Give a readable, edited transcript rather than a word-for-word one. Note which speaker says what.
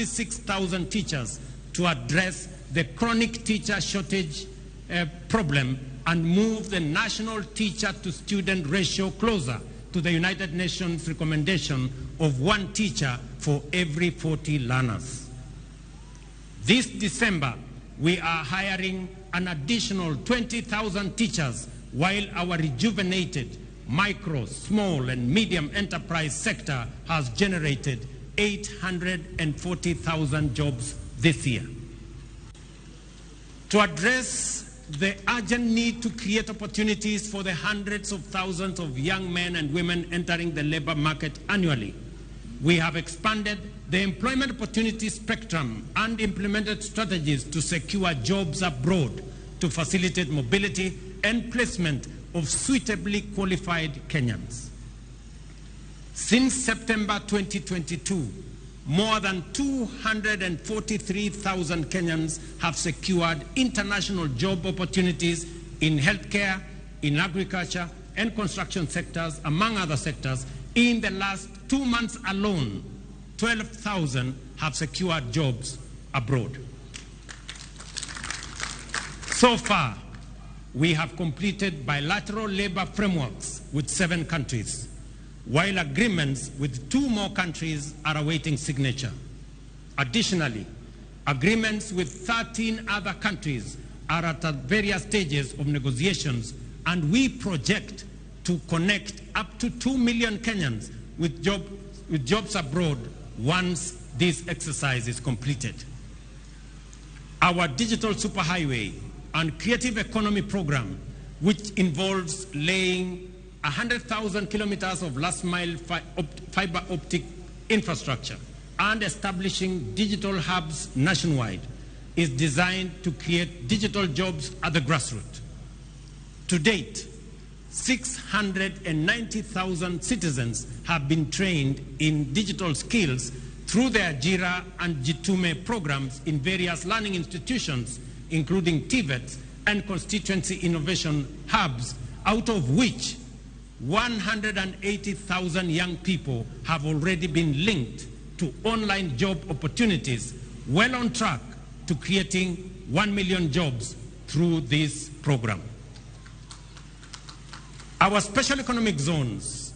Speaker 1: 6,000 teachers to address the chronic teacher shortage problem and move the national teacher-to-student ratio closer to the United Nations recommendation of 1 teacher for every 40 learners. This December, we are hiring an additional 20,000 teachers, while our rejuvenated micro, small, and medium enterprise sector has generated 840,000 jobs this year. To address the urgent need to create opportunities for the hundreds of thousands of young men and women entering the labor market annually, we have expanded the employment opportunity spectrum and implemented strategies to secure jobs abroad to facilitate mobility and placement of suitably qualified Kenyans. Since September 2022, more than 243,000 Kenyans have secured international job opportunities in healthcare, in agriculture, and construction sectors, among other sectors. In the last 2 months alone, 12,000 have secured jobs abroad. So far, we have completed bilateral labor frameworks with 7 countries, while agreements with 2 more countries are awaiting signature. Additionally, agreements with 13 other countries are at various stages of negotiations, and we project to connect up to 2 million Kenyans with jobs abroad once this exercise is completed. Our digital superhighway and creative economy program, which involves laying 100,000 kilometers of last-mile fiber optic infrastructure and establishing digital hubs nationwide, is designed to create digital jobs at the grassroots. To date, 690,000 citizens have been trained in digital skills through their JIRA and Jitume programs in various learning institutions, including TVETs and constituency innovation hubs, out of which 180,000 young people have already been linked to online job opportunities, well on track to creating 1 million jobs through this program. Our special economic zones